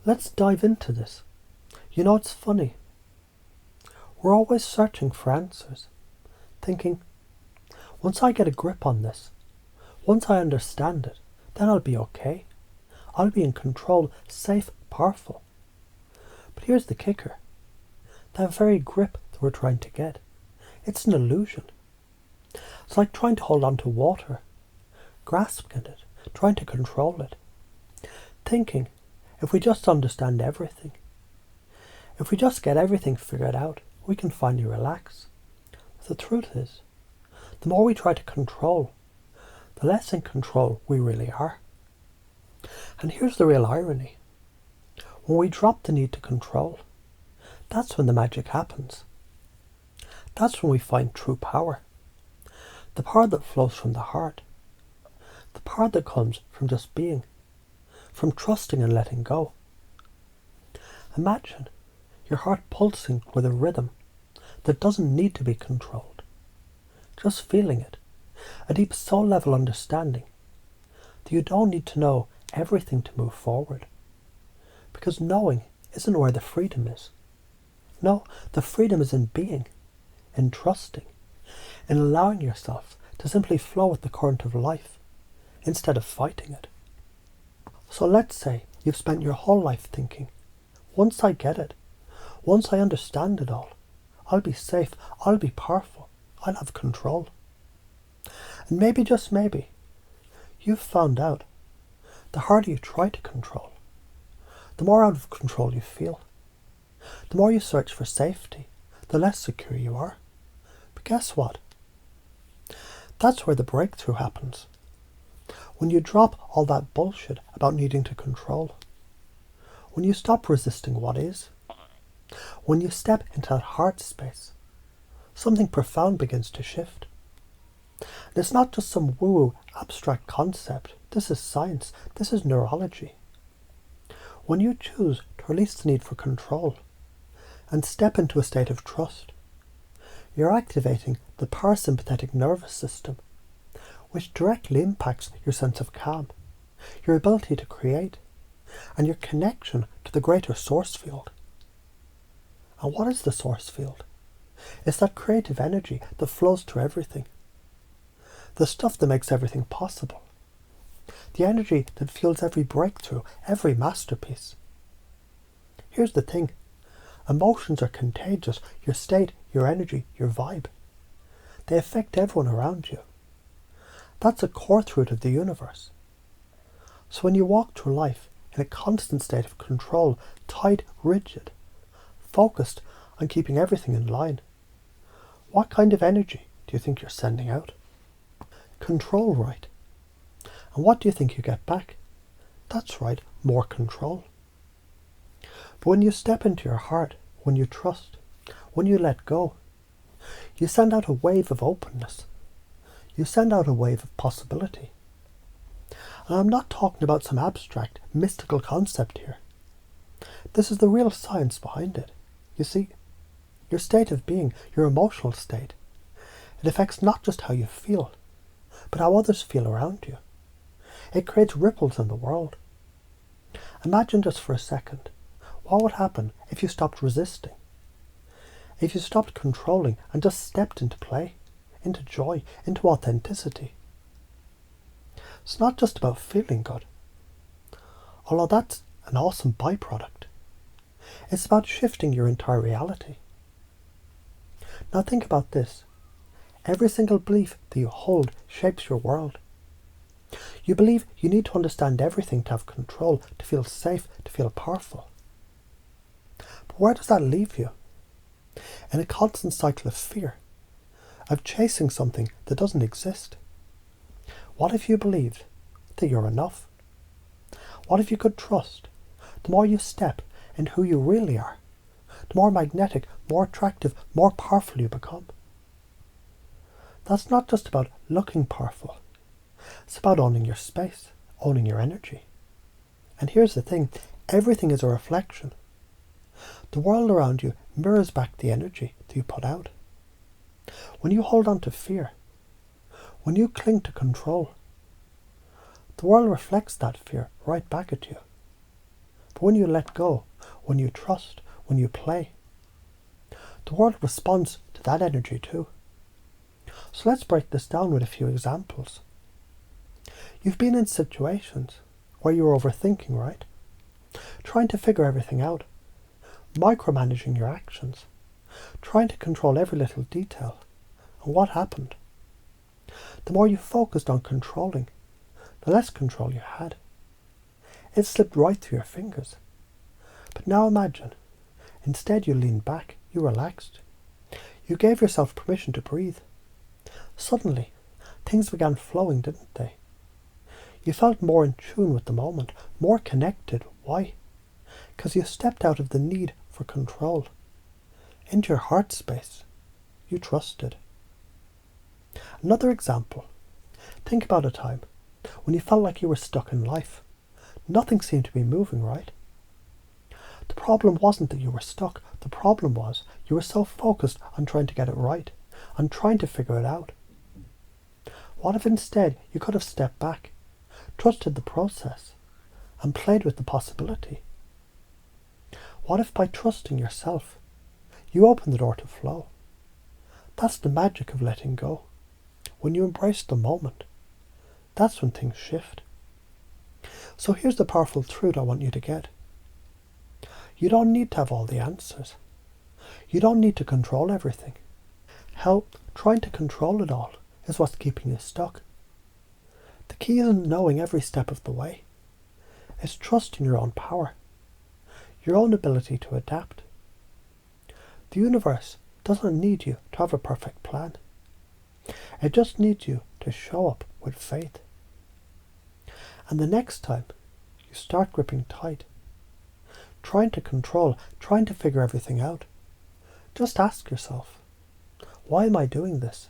Let's dive into this. It's funny. We're always searching for answers, thinking, once I get a grip on this, once I understand it, then I'll be okay. I'll be in control, safe, powerful. But here's the kicker. That very grip that we're trying to get, it's an illusion. It's like trying to hold on to water, grasping it, trying to control it, thinking, if we just understand everything, if we just get everything figured out, we can finally relax. But the truth is, the more we try to control, the less in control we really are. And here's the real irony. When we drop the need to control, that's when the magic happens. That's when we find true power. The power that flows from the heart. The power that comes from just being, from trusting and letting go. Imagine your heart pulsing with a rhythm that doesn't need to be controlled. Just feeling it, a deep soul level understanding that you don't need to know everything to move forward. Because knowing isn't where the freedom is. No, the freedom is in being, in trusting, in allowing yourself to simply flow with the current of life instead of fighting it. So let's say you've spent your whole life thinking, once I get it, once I understand it all, I'll be safe, I'll be powerful, I'll have control. And maybe, just maybe, you've found out the harder you try to control, the more out of control you feel. The more you search for safety, the less secure you are. But guess what? That's where the breakthrough happens. When you drop all that bullshit about needing to control. When you stop resisting what is. When you step into that heart space, something profound begins to shift. And it's not just some woo-woo abstract concept. This is science. This is neurology. When you choose to release the need for control and step into a state of trust, you're activating the parasympathetic nervous system, which directly impacts your sense of calm, your ability to create, and your connection to the greater source field. And what is the source field? It's that creative energy that flows through everything. The stuff that makes everything possible. The energy that fuels every breakthrough, every masterpiece. Here's the thing. Emotions are contagious. Your state, your energy, your vibe. They affect everyone around you. That's a core truth of the universe. So when you walk through life in a constant state of control, tight, rigid, focused on keeping everything in line, what kind of energy do you think you're sending out? Control, right? And what do you think you get back? That's right, more control. But when you step into your heart, when you trust, when you let go, you send out a wave of openness. You send out a wave of possibility. And I'm not talking about some abstract, mystical concept here. This is the real science behind it. You see, your state of being, your emotional state, it affects not just how you feel, but how others feel around you. It creates ripples in the world. Imagine just for a second, what would happen if you stopped resisting? If you stopped controlling and just stepped into play, into joy, into authenticity? It's not just about feeling good, although that's an awesome byproduct. It's about shifting your entire reality. Now think about this. Every single belief that you hold shapes your world. You believe you need to understand everything to have control, to feel safe, to feel powerful. But where does that leave you? In a constant cycle of fear, of chasing something that doesn't exist. What if you believed that you're enough? What if you could trust? The more you step into who you really are, the more magnetic, more attractive, more powerful you become. That's not just about looking powerful. It's about owning your space, owning your energy. And here's the thing, everything is a reflection. The world around you mirrors back the energy that you put out. When you hold on to fear, when you cling to control, the world reflects that fear right back at you. But when you let go, when you trust, when you play, the world responds to that energy too. So let's break this down with a few examples. You've been in situations where you're overthinking, right? Trying to figure everything out, micromanaging your actions, trying to control every little detail. And what happened? The more you focused on controlling, the less control you had. It slipped right through your fingers. But now imagine, instead you leaned back, you relaxed. You gave yourself permission to breathe. Suddenly, things began flowing, didn't they? You felt more in tune with the moment, more connected. Why? Because you stepped out of the need for control. Into your heart space. You trusted. Another example. Think about a time when you felt like you were stuck in life. Nothing seemed to be moving, right? The problem wasn't that you were stuck. The problem was you were so focused on trying to get it right, on trying to figure it out. What if instead you could have stepped back, trusted the process, and played with the possibility? What if by trusting yourself, you opened the door to flow? That's the magic of letting go. When you embrace the moment, that's when things shift. So here's the powerful truth I want you to get. You don't need to have all the answers. You don't need to control everything. Hell, trying to control it all is what's keeping you stuck. The key isn't knowing every step of the way. It's trusting your own power, your own ability to adapt. The universe doesn't need you to have a perfect plan. It just needs you to show up with faith. And the next time you start gripping tight, trying to control, trying to figure everything out, just ask yourself, why am I doing this?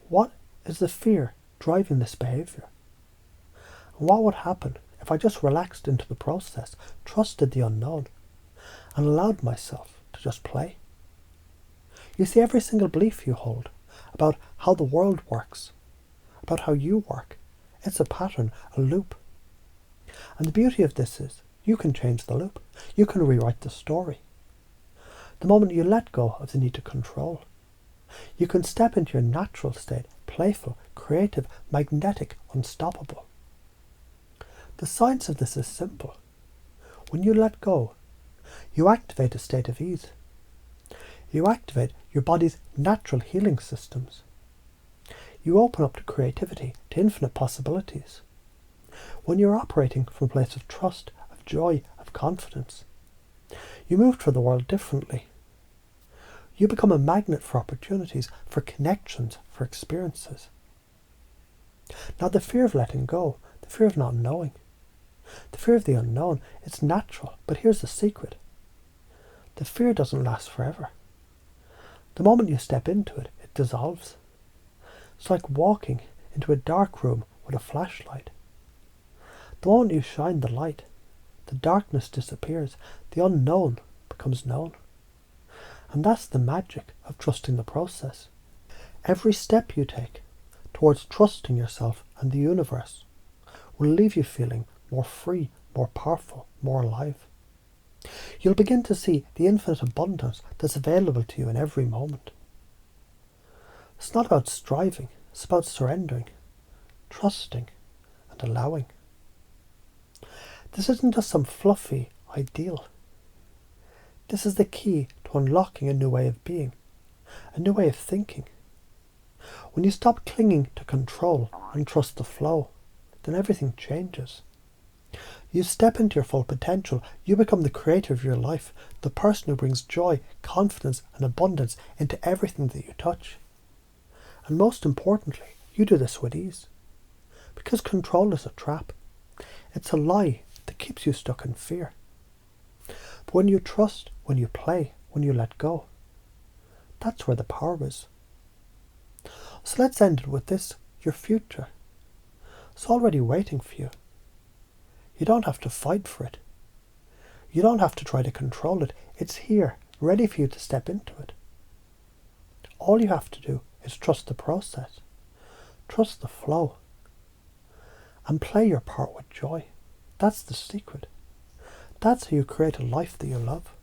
What is the fear driving this behavior? And what would happen if I just relaxed into the process, trusted the unknown, and allowed myself to just play? You see, every single belief you hold about how the world works, about how you work, it's a pattern, a loop. And the beauty of this is you can change the loop. You can rewrite the story. The moment you let go of the need to control, you can step into your natural state, playful, creative, magnetic, unstoppable. The science of this is simple. When you let go, you activate a state of ease. You activate your body's natural healing systems. You open up to creativity, to infinite possibilities. When you're operating from a place of trust, of joy, of confidence, you move through the world differently. You become a magnet for opportunities, for connections, for experiences. Now the fear of letting go, the fear of not knowing, the fear of the unknown, it's natural, but here's the secret. The fear doesn't last forever. The moment you step into it, it dissolves. It's like walking into a dark room with a flashlight. The moment you shine the light, the darkness disappears, the unknown becomes known. And that's the magic of trusting the process. Every step you take towards trusting yourself and the universe will leave you feeling more free, more powerful, more alive. You'll begin to see the infinite abundance that's available to you in every moment. It's not about striving, it's about surrendering, trusting, and allowing. This isn't just some fluffy ideal. This is the key to unlocking a new way of being, a new way of thinking. When you stop clinging to control and trust the flow, then everything changes. You step into your full potential. You become the creator of your life, the person who brings joy, confidence, and abundance into everything that you touch. And most importantly, you do this with ease. Because control is a trap. It's a lie that keeps you stuck in fear. But when you trust, when you play, when you let go, that's where the power is. So let's end it with this, your future. It's already waiting for you. You don't have to fight for it. You don't have to try to control it. It's here, ready for you to step into it. All you have to do is trust the process, trust the flow, and play your part with joy. That's the secret. That's how you create a life that you love.